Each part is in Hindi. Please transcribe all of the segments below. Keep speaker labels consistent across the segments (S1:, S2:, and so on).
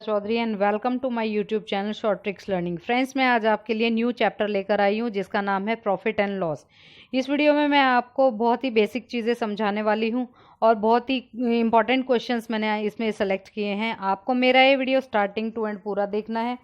S1: Chaudhary and welcome to my YouTube channel short tricks learning. Friends, मैं आज आपके लिए न्यू चैप्टर लेकर आई हूँ जिसका नाम है प्रॉफिट एंड लॉस। इस वीडियो में मैं आपको बहुत ही बेसिक चीज़ें समझाने वाली हूँ और बहुत ही इंपॉर्टेंट क्वेश्चंस मैंने इसमें सेलेक्ट किए हैं। आपको मेरा ये वीडियो स्टार्टिंग टू एंड पूरा देखना है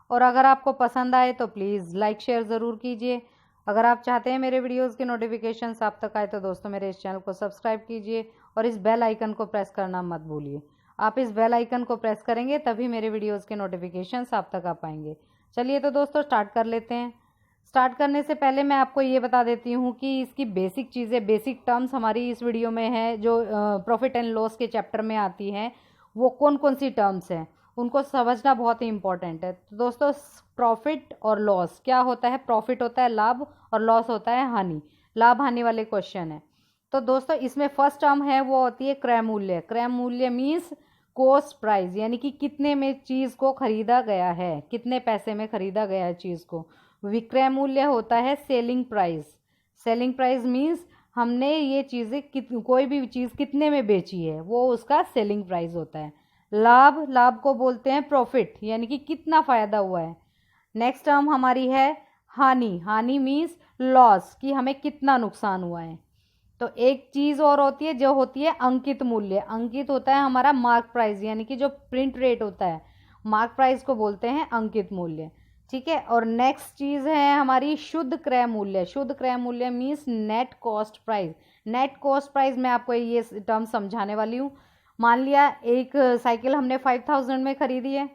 S1: और अगर आपको पसंद आए तो प्लीज़ लाइक शेयर ज़रूर कीजिए। अगर आप चाहते हैं मेरे वीडियोज़ के नोटिफिकेशन आप तक आए तो दोस्तों मेरे इस चैनल को सब्सक्राइब कीजिए और इस बेल आइकन को प्रेस करना मत भूलिए। आप इस बेल आइकन को प्रेस करेंगे तभी मेरे वीडियोस के नोटिफिकेशंस आप तक आ पाएंगे। चलिए तो दोस्तों स्टार्ट कर लेते हैं। स्टार्ट करने से पहले मैं आपको ये बता देती हूँ कि इसकी बेसिक चीज़ें, बेसिक टर्म्स हमारी इस वीडियो में है जो प्रॉफिट एंड लॉस के चैप्टर में आती हैं। वो कौन कौन सी टर्म्स हैं उनको समझना बहुत ही इंपॉर्टेंट है। तो दोस्तों, प्रॉफिट और लॉस क्या होता है? प्रॉफिट होता है लाभ और लॉस होता है हानि। लाभ हानि वाले क्वेश्चन है। तो दोस्तों इसमें फर्स्ट टर्म है वो होती है क्रय मूल्य। क्रय मूल्य मीन्स कॉस्ट प्राइस, यानी कि कितने में चीज़ को खरीदा गया है, कितने पैसे में खरीदा गया है चीज़ को। विक्रय मूल्य होता है selling price. Selling price means हमने ये चीज़ें कोई भी चीज़ कितने में बेची है, वो उसका सेलिंग प्राइस होता है। लाभ, लाभ को बोलते हैं प्रॉफिट, यानी कि कितना फ़ायदा हुआ है। नेक्स्ट टर्म हमारी है हानि। हानि मीन्स लॉस, कि हमें कितना नुकसान हुआ है। तो एक चीज़ और होती है जो होती है अंकित मूल्य। अंकित होता है हमारा मार्क प्राइस, यानी कि जो प्रिंट रेट होता है, मार्क प्राइस को बोलते हैं अंकित मूल्य। ठीक है। और नेक्स्ट चीज़ है हमारी शुद्ध क्रय मूल्य। शुद्ध क्रय मूल्य means net cost price. Net cost price मैं आपको ये टर्म समझाने वाली हूँ। मान लिया एक साइकिल हमने 5000 में खरीदी है।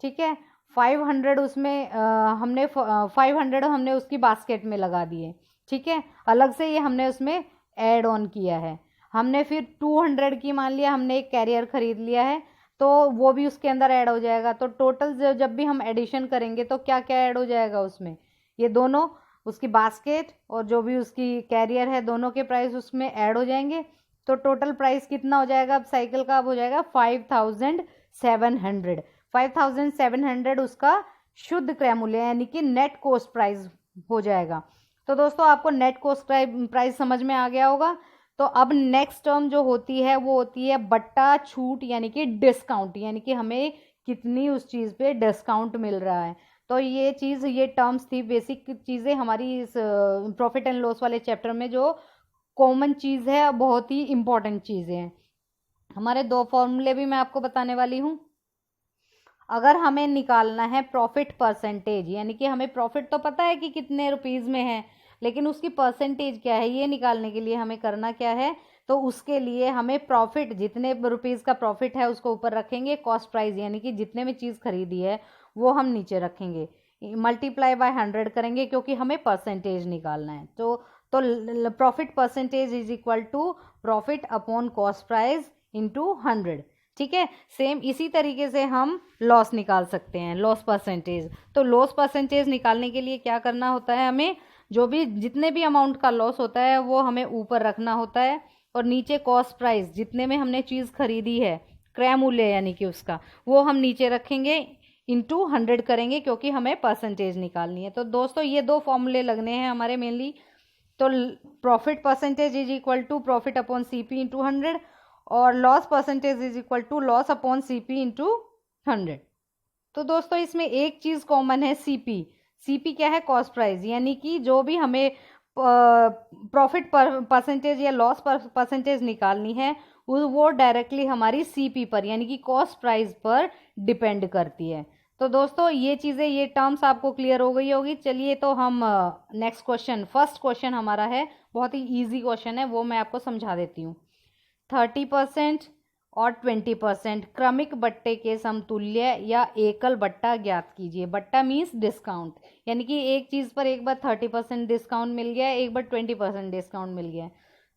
S1: ठीक है। 500 उसमें हमने 500 हमने उसकी बास्केट में लगा दिए। ठीक है। अलग से ये हमने उसमें ऐड ऑन किया है। हमने फिर 200 की मान लिया हमने एक कैरियर खरीद लिया है, तो वो भी उसके अंदर ऐड हो जाएगा। तो टोटल जब भी हम एडिशन करेंगे तो क्या क्या ऐड हो जाएगा उसमें, ये दोनों, उसकी बास्केट और जो भी उसकी कैरियर है, दोनों के प्राइस उसमें ऐड हो जाएंगे। तो टोटल प्राइस कितना हो जाएगा अब साइकिल का? अब हो जाएगा 5700। 5700 उसका शुद्ध क्रय मूल्य, यानी कि नेट कॉस्ट प्राइस हो जाएगा। तो दोस्तों आपको नेट कॉस्ट प्राइस समझ में आ गया होगा। तो अब नेक्स्ट टर्म जो होती है वो होती है बट्टा छूट, यानी कि डिस्काउंट, यानी कि हमें कितनी उस चीज़ पे डिस्काउंट मिल रहा है। तो ये चीज़, ये टर्म्स थी बेसिक चीज़ें हमारी इस प्रॉफिट एंड लॉस वाले चैप्टर में, जो कॉमन चीज़ है, बहुत ही इंपॉर्टेंट चीज़ें हैं। हमारे दो फॉर्मूले भी मैं आपको बताने वाली हूँ। अगर हमें निकालना है प्रॉफिट परसेंटेज, यानी कि हमें प्रॉफिट तो पता है कि कितने रुपीज़ में है, लेकिन उसकी परसेंटेज क्या है ये निकालने के लिए हमें करना क्या है? तो उसके लिए हमें प्रॉफिट, जितने रुपीज़ का प्रॉफिट है उसको ऊपर रखेंगे, कॉस्ट प्राइस यानी कि जितने में चीज़ खरीदी है वो हम नीचे रखेंगे, मल्टीप्लाई बाय 100 करेंगे क्योंकि हमें परसेंटेज निकालना है। तो profit percentage is equal to profit upon cost price into 100। ठीक है। सेम इसी तरीके से हम लॉस निकाल सकते हैं, लॉस परसेंटेज। तो लॉस परसेंटेज निकालने के लिए क्या करना होता है? हमें जो भी जितने भी अमाउंट का लॉस होता है वो हमें ऊपर रखना होता है और नीचे कॉस्ट प्राइस, जितने में हमने चीज़ खरीदी है, क्रय मूल्य यानी कि उसका, वो हम नीचे रखेंगे, इंटू 100 करेंगे क्योंकि हमें परसेंटेज निकालनी है। तो दोस्तों ये दो फॉर्मूले लगने हैं हमारे मेनली। तो profit percentage is equal to profit upon CP into 100 और loss percentage is equal to loss upon CP into 100। तो दोस्तों इसमें एक चीज़ कॉमन है, सीपी। सीपी क्या है? कॉस्ट प्राइस, यानी कि जो भी हमें प्रॉफिट परसेंटेज या लॉस परसेंटेज निकालनी है वो डायरेक्टली हमारी सीपी पर, यानी कि कॉस्ट प्राइस पर डिपेंड करती है। तो दोस्तों ये चीज़ें, ये टर्म्स आपको क्लियर हो गई होगी। चलिए तो हम नेक्स्ट क्वेश्चन, फर्स्ट क्वेश्चन हमारा है, बहुत ही ईजी क्वेश्चन है, वो मैं आपको समझा देती हूँ। 30% और 20% क्रमिक बट्टे के समतुल्य या एकल बट्टा ज्ञात कीजिए। बट्टा मीन्स डिस्काउंट, यानी कि एक चीज़ पर एक बार 30% डिस्काउंट मिल गया, एक बार 20% डिस्काउंट मिल गया।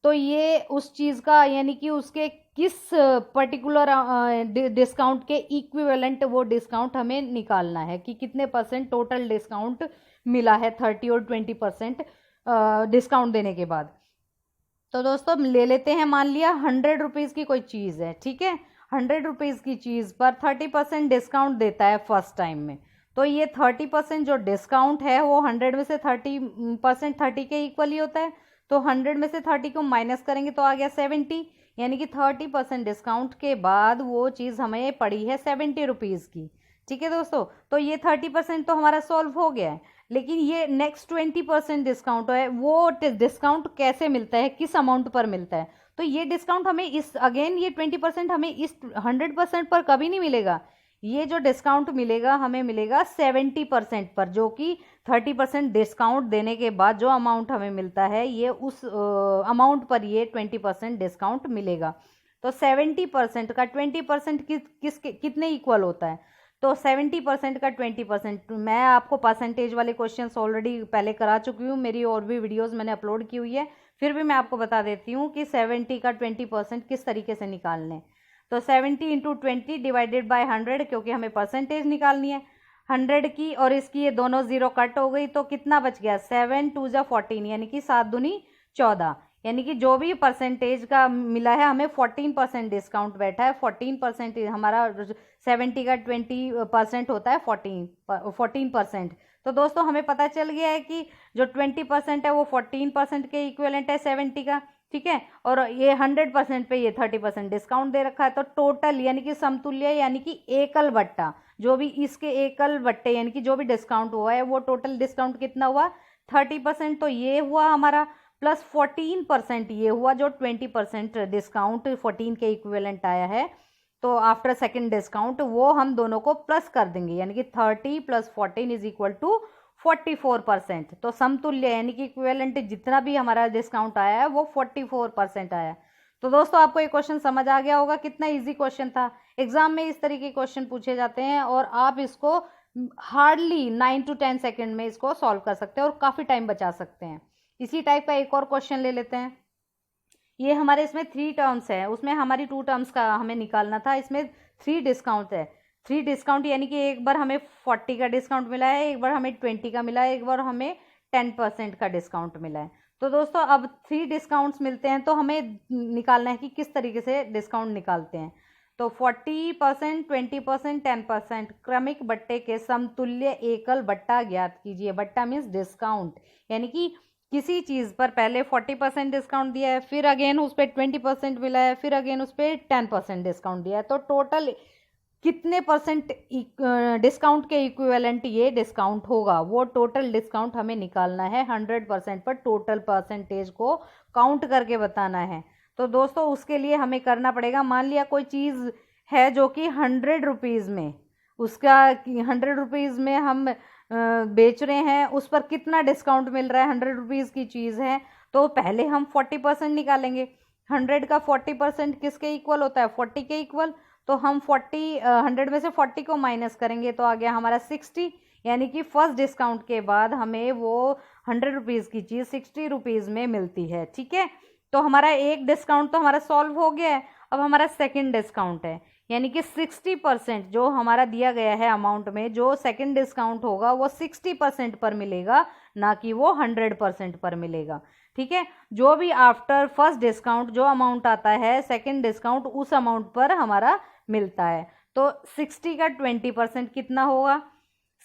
S1: तो ये उस चीज़ का, यानी कि उसके किस पर्टिकुलर डिस्काउंट के इक्विवेलेंट वो डिस्काउंट हमें निकालना है कि कितने परसेंट टोटल डिस्काउंट मिला है 30 और 20% डिस्काउंट देने के बाद। तो दोस्तों ले लेते हैं, मान लिया 100 रुपीज़ की कोई चीज़ है। ठीक है। 100 रुपीज़ की चीज़ पर 30% डिस्काउंट देता है फर्स्ट टाइम में। तो ये 30% जो डिस्काउंट है वो 100 में से 30% 30 के इक्वल ही होता है। तो 100 में से 30 को माइनस करेंगे तो आ गया 70, यानी कि 30% डिस्काउंट के बाद वो चीज़ हमें पड़ी है 70 रुपीज़ की। ठीक है दोस्तों, तो ये 30% तो हमारा सॉल्व हो गया है, लेकिन ये नेक्स्ट 20% डिस्काउंट है, वो डिस्काउंट कैसे मिलता है, किस अमाउंट पर मिलता है। तो ये डिस्काउंट हमें इस अगेन ये 20% हमें इस 100% पर कभी नहीं मिलेगा। ये जो डिस्काउंट मिलेगा हमें मिलेगा 70% पर, जो कि 30% डिस्काउंट देने के बाद जो अमाउंट हमें मिलता है ये उस अमाउंट पर ये 20% डिस्काउंट मिलेगा। तो 70% का 20% कितने इक्वल होता है, तो 70% का 20%। मैं आपको परसेंटेज वाले क्वेश्चंस ऑलरेडी पहले करा चुकी हूँ, मेरी और भी वीडियोस मैंने अपलोड की हुई है, फिर भी मैं आपको बता देती हूँ कि 70 का 20% किस तरीके से निकालने। तो 70 इंटू 20 डिवाइडेड बाय 100, क्योंकि हमें परसेंटेज निकालनी है 100 की, और इसकी ये दोनों जीरो कट हो गई, तो कितना बच गया 7 2 जा 14, यानी कि 7 दूनी 14, यानी कि जो भी परसेंटेज का मिला है हमें 14% डिस्काउंट बैठा है। 14% हमारा 70 का 20% होता है 14%। तो दोस्तों हमें पता चल गया है कि जो 20% है वो 14% के इक्विवेलेंट है 70 का। ठीक है, और ये 100% पे ये 30% डिस्काउंट दे रखा है। तो टोटल यानी कि समतुल्य यानी कि एकल बट्टा, जो भी इसके एकल बट्टे यानी कि जो भी डिस्काउंट हुआ है वो टोटल डिस्काउंट कितना हुआ 30%। तो ये हुआ हमारा, प्लस 14% ये हुआ जो 20% डिस्काउंट 14 के इक्विवेलेंट आया है। तो आफ्टर सेकेंड डिस्काउंट वो हम दोनों को प्लस कर देंगे, यानी कि 30 + 14 इज इक्वल टू 44%। तो समतुल्य यानी कि इक्विवेलेंट जितना भी हमारा डिस्काउंट आया है वो 44% आया। तो दोस्तों आपको ये क्वेश्चन समझ आ गया होगा, कितना इजी क्वेश्चन था। एग्जाम में इस तरीके के क्वेश्चन पूछे जाते हैं और आप इसको हार्डली 9 to 10 सेकेंड में इसको सॉल्व कर सकते हैं और काफ़ी टाइम बचा सकते हैं। इसी टाइप का एक और क्वेश्चन ले लेते हैं। ये हमारे इसमें 3 टर्म्स है, उसमें हमारी 2 टर्म्स का हमें निकालना था। इसमें 3 डिस्काउंट है। 3 डिस्काउंट यानी कि एक बार हमें 40 का डिस्काउंट मिला है, एक बार हमें 20 का मिला है, एक बार हमें 10% का डिस्काउंट मिला है। तो दोस्तों अब 3 डिस्काउंट्स मिलते हैं, तो हमें निकालना है कि किस तरीके से डिस्काउंट निकालते हैं। तो 40%, 20%, 10% क्रमिक बट्टे के समतुल्य एकल बट्टा ज्ञात कीजिए। बट्टा मीन्स डिस्काउंट, यानी कि किसी चीज़ पर पहले 40% डिस्काउंट दिया है, फिर अगेन उस पर 20% मिला है, फिर अगेन उस पर 10% डिस्काउंट दिया है। तो टोटल कितने परसेंट डिस्काउंट के इक्विवेलेंट ये डिस्काउंट होगा, वो टोटल डिस्काउंट हमें निकालना है। 100% पर टोटल परसेंटेज को काउंट करके बताना है। तो दोस्तों उसके लिए हमें करना पड़ेगा, मान लिया कोई चीज़ है जो कि 100 रुपीज़ में, उसका 100 रुपीज़ में हम बेच रहे हैं, उस पर कितना डिस्काउंट मिल रहा है, 100 रुपीज़ की चीज़ है। तो पहले हम 40% निकालेंगे। 100 का 40% किसके इक्वल होता है 40 के इक्वल। तो हम 100 में से 40 को माइनस करेंगे तो आ गया हमारा 60, यानी कि फर्स्ट डिस्काउंट के बाद हमें वो 100 रुपीज़ की चीज़ 60 रुपीज़ में मिलती है। ठीक है, तो हमारा एक डिस्काउंट तो हमारा सॉल्व हो गया है। अब हमारा सेकंड डिस्काउंट है, यानी कि 60% जो हमारा दिया गया है अमाउंट में, जो सेकंड डिस्काउंट होगा वो 60% पर मिलेगा, ना कि वो 100% पर मिलेगा। ठीक है, जो भी आफ्टर फर्स्ट डिस्काउंट जो अमाउंट आता है सेकंड डिस्काउंट उस अमाउंट पर हमारा मिलता है। तो 60 का 20% कितना होगा,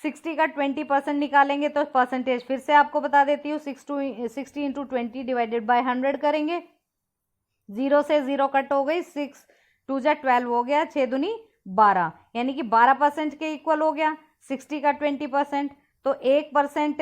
S1: 60 का 20% निकालेंगे तो परसेंटेज फिर से आपको बता देती हूँ। 60 इंटू 20 डिवाइडेड बाय 100 करेंगे, 0 से 0 कट हो गई, 6 2 जा 12 हो गया, 6 दूनी 12, यानी कि 12% के इक्वल हो गया 60 का 20%। तो 1%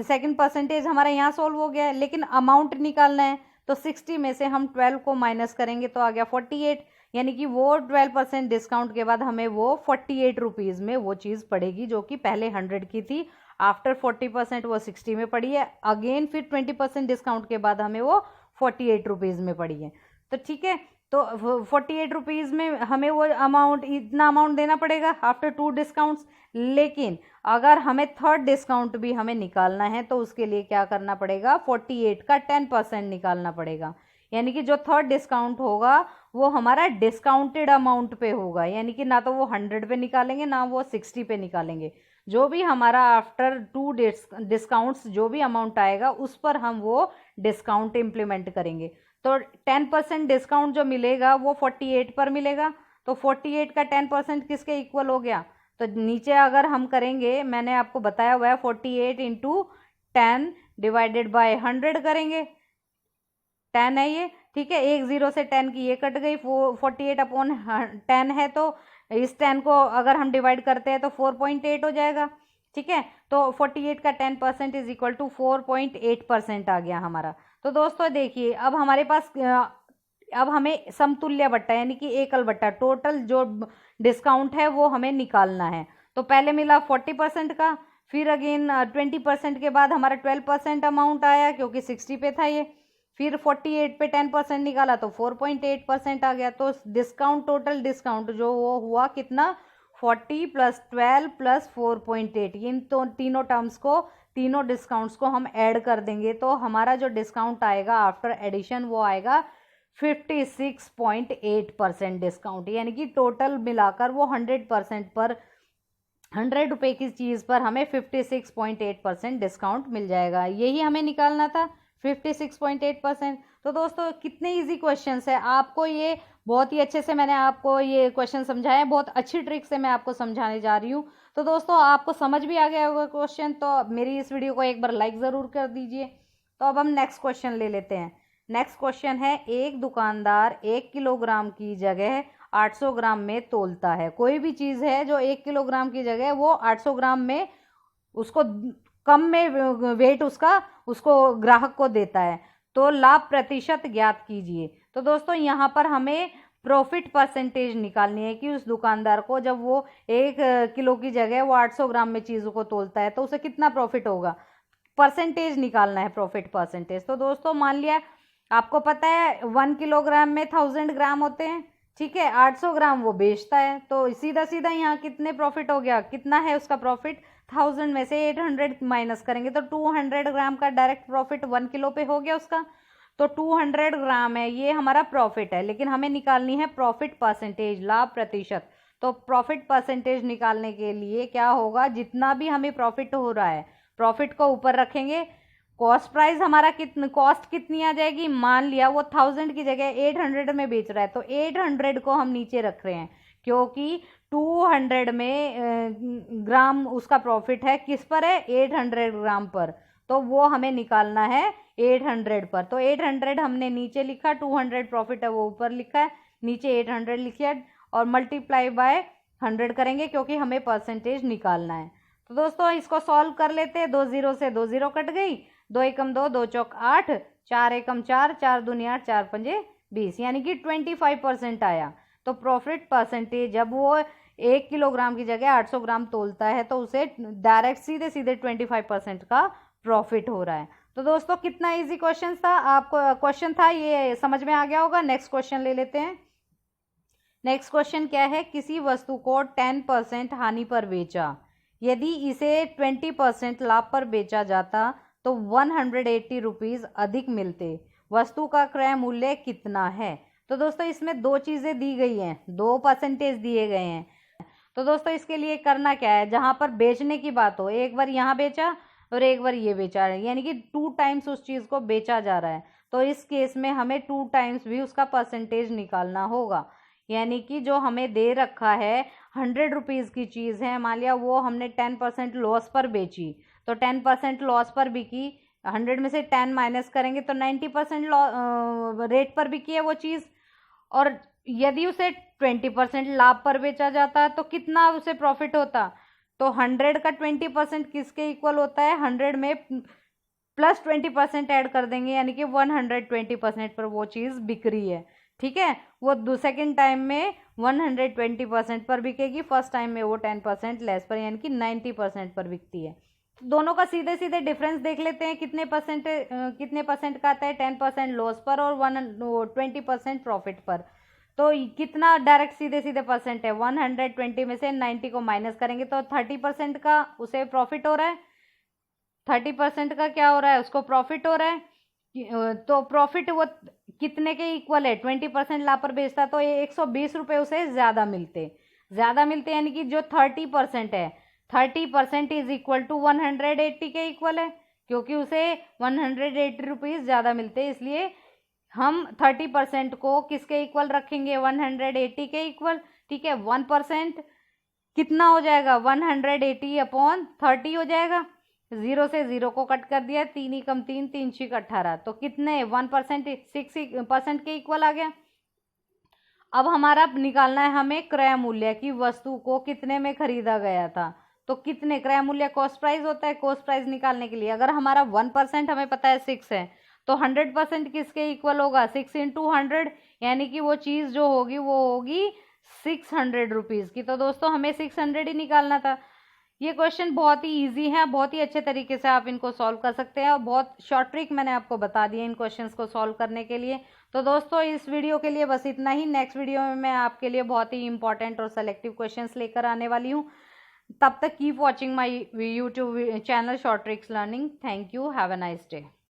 S1: सेकेंड परसेंटेज हमारा यहाँ सोल्व हो गया है, लेकिन अमाउंट निकालना है। तो 60 में से हम 12 को माइनस करेंगे तो आ गया 48, यानी कि वो 12% डिस्काउंट के बाद हमें वो 48 रुपीज़ में वो चीज़ पड़ेगी, जो कि पहले 100 की थी, आफ्टर 40% वो 60 में पड़ी है, अगेन फिर 20% डिस्काउंट के बाद हमें वो 48 रुपीज़ में पड़ी है। तो ठीक है, तो 48 रुपीज़ में हमें वो अमाउंट, इतना अमाउंट देना पड़ेगा आफ्टर 2 डिस्काउंट्स। लेकिन अगर हमें थर्ड डिस्काउंट भी हमें निकालना है तो उसके लिए क्या करना पड़ेगा, 48 का 10% निकालना पड़ेगा, यानी कि जो थर्ड डिस्काउंट होगा वो हमारा डिस्काउंटेड अमाउंट पे होगा, यानी कि ना तो वो 100 पे निकालेंगे ना वो 60 पे निकालेंगे। जो भी हमारा आफ्टर 2 डिस्काउंट्स जो भी अमाउंट आएगा उस पर हम वो डिस्काउंट इम्प्लीमेंट करेंगे। तो 10% डिस्काउंट जो मिलेगा वो 48 पर मिलेगा। तो 48 का 10% किसके इक्वल हो गया, तो नीचे अगर हम करेंगे, मैंने आपको बताया हुआ है 48 इंटू 10 डिवाइडेड बाय 100 करेंगे, 10 है ये, ठीक है, एक 0 से 10 की ये कट गई, 48/10 है, तो इस 10 को अगर हम डिवाइड करते हैं तो 4.8 हो जाएगा। ठीक है, तो 48 का 10% इज इक्वल टू 4.8% आ गया हमारा। तो दोस्तों देखिए, अब हमारे पास अब हमें समतुल्य बट्टा यानी कि एकल बट्टा टोटल जो डिस्काउंट है वो हमें निकालना है। तो पहले मिला 40% का, फिर अगेन 20% के बाद हमारा 12% अमाउंट आया क्योंकि 60 पे था ये, फिर 48 पे 10% निकाला तो 4.8% आ गया। तो डिस्काउंट, टोटल डिस्काउंट जो वो हुआ कितना, 40 + 12 + 4.8। इन तो तीनों टर्म्स को, तीनों डिस्काउंट्स को हम ऐड कर देंगे तो हमारा जो डिस्काउंट आएगा आफ्टर एडिशन वो आएगा 56.8% डिस्काउंट, यानी कि टोटल मिलाकर वो 100% पर, 100 रुपये की चीज़ पर हमें 56.8% डिस्काउंट मिल जाएगा। यही हमें निकालना था, 56.8%। तो दोस्तों कितने इजी क्वेश्चंस है, आपको ये बहुत ही अच्छे से मैंने आपको ये क्वेश्चन समझाए, बहुत अच्छी ट्रिक से मैं आपको समझाने जा रही हूँ। तो दोस्तों आपको समझ भी आ गया होगा क्वेश्चन, तो मेरी इस वीडियो को एक बार लाइक ज़रूर कर दीजिए। तो अब हम नेक्स्ट क्वेश्चन ले लेते हैं। नेक्स्ट क्वेश्चन है, एक दुकानदार 1 किलोग्राम की जगह 800 ग्राम में तोलता है। कोई भी चीज़ है जो 1 किलोग्राम की जगह वो 800 ग्राम में, उसको कम में वेट उसको ग्राहक को देता है, तो लाभ प्रतिशत ज्ञात कीजिए। तो दोस्तों यहाँ पर हमें प्रॉफिट परसेंटेज निकालनी है कि उस दुकानदार को जब वो 1 किलो की जगह वो 800 ग्राम में चीज़ों को तोलता है तो उसे कितना प्रॉफिट होगा, परसेंटेज निकालना है, प्रॉफिट परसेंटेज। तो दोस्तों मान लिया आपको पता है 1 किलोग्राम में 1000 ग्राम होते हैं, ठीक है, 800 ग्राम वो बेचता है, तो सीधा सीधा यहाँ कितने प्रॉफिट हो गया, कितना है उसका प्रॉफिट, 1000 में से 800 माइनस करेंगे तो 200 ग्राम का डायरेक्ट प्रॉफिट 1 किलो पे हो गया उसका। तो 200 ग्राम है, ये हमारा प्रॉफिट है, लेकिन हमें निकालनी है प्रॉफिट परसेंटेज, लाभ प्रतिशत। तो प्रॉफिट परसेंटेज निकालने के लिए क्या होगा, जितना भी हमें प्रॉफिट हो रहा है प्रॉफिट को ऊपर रखेंगे, कॉस्ट प्राइस हमारा कॉस्ट कितनी आ जाएगी, मान लिया वो 1000 की जगह 800 में बेच रहा है तो 800 को हम नीचे रख रहे हैं क्योंकि 200 में ग्राम उसका प्रॉफिट है, किस पर है, 800 ग्राम पर, तो वो हमें निकालना है 800 पर। तो 800 हमने नीचे लिखा, 200 प्रॉफिट है वो ऊपर लिखा है, नीचे 800 लिखिए और मल्टीप्लाई बाय 100 करेंगे क्योंकि हमें परसेंटेज निकालना है। तो दोस्तों इसको सॉल्व कर लेते हैं, 2 0 से 2 0 कट गई, 2 एकम 2, 2 चौक 8, 4 एकम 4, 4 दूनी 8, 4 पंजे 20, यानी कि 25% आया। तो प्रॉफिट परसेंटेज जब वो 1 किलोग्राम की जगह 800 ग्राम तोलता है तो उसे डायरेक्ट सीधे सीधे 25% का प्रॉफिट हो रहा है। तो दोस्तों कितना इजी क्वेश्चन था, आपको क्वेश्चन था ये समझ में आ गया होगा। नेक्स्ट क्वेश्चन ले लेते हैं। नेक्स्ट क्वेश्चन क्या है, किसी वस्तु को 10% हानि पर बेचा, यदि इसे 20% लाभ पर बेचा जाता तो 180 रुपीज़ अधिक मिलते, वस्तु का क्रय मूल्य कितना है। तो दोस्तों इसमें दो चीज़ें दी गई हैं, 2% दिए गए हैं। तो दोस्तों इसके लिए करना क्या है, जहाँ पर बेचने की बात हो, एक बार यहाँ बेचा और एक बार ये बेचा है, यानी कि 2 टाइम्स उस चीज़ को बेचा जा रहा है, तो इस केस में हमें 2 टाइम्स भी उसका परसेंटेज निकालना होगा। यानी कि जो हमें दे रखा है 100 रुपीज़ की चीज़ है, मान लिया वो हमने 10% लॉस पर बेची, तो 10% लॉस पर बिकी, 100 में से 10 माइनस करेंगे तो 90% रेट पर बिकी है वो चीज़। और यदि उसे 20% लाभ पर बेचा जाता है तो कितना उसे प्रॉफिट होता, तो 100 का 20% किसके इक्वल होता है, 100 में प्लस 20% ऐड कर देंगे, यानी कि 120% पर वो चीज़ बिक रही है। ठीक है, वो सेकेंड टाइम में 120% पर बिकेगी, फर्स्ट टाइम में वो 10% लेस पर, यानी कि 90% पर बिकती है। दोनों का सीधे सीधे डिफरेंस देख लेते हैं, कितने परसेंट का आता है, 10% लॉस पर और 20% प्रॉफिट पर। तो कितना डायरेक्ट सीधे सीधे परसेंट है, 120 में से 90 को माइनस करेंगे तो 30% का उसे प्रॉफिट हो रहा है, 30% का क्या हो रहा है, उसको प्रॉफिट हो रहा है। तो प्रॉफिट वो कितने के इक्वल है, 20% लाभ पर बेचता तो ये 120 रुपये उसे ज़्यादा मिलते, यानी कि जो 30% है, 30% इज इक्वल टू 180 के इक्वल है, क्योंकि उसे 180 रुपीज़ ज़्यादा मिलते हैं, इसलिए हम 30% को किसके इक्वल रखेंगे, 180 के इक्वल। ठीक है, 1% कितना हो जाएगा, 180/30 हो जाएगा। 0 से 0 को कट कर दिया, 3 एकम 3, 3 छीक 18, तो कितने 1% 6% के इक्वल आ गया। अब हमारा निकालना है हमें क्रय मूल्य की वस्तु को कितने में खरीदा गया था। तो कितने, क्रय मूल्य कॉस्ट प्राइस होता है, कॉस्ट प्राइस निकालने के लिए अगर हमारा 1% हमें पता है 6 है, तो 100% किसके इक्वल होगा, 6 इंटू 100, यानी कि वो चीज़ जो होगी वो होगी 600 रुपीज़ की। तो दोस्तों हमें 600 ही निकालना था। ये क्वेश्चन बहुत ही इजी है, बहुत ही अच्छे तरीके से आप इनको सॉल्व कर सकते हैं और बहुत शॉर्ट ट्रिक मैंने आपको बता दी है इन क्वेश्चंस को सॉल्व करने के लिए। तो दोस्तों इस वीडियो के लिए बस इतना ही। नेक्स्ट वीडियो में मैं आपके लिए बहुत ही इंपॉर्टेंट और सेलेक्टिव क्वेश्चंस लेकर आने वाली हूँ। तब तक keep watching my YouTube channel short tricks learning. Thank you, have a nice day.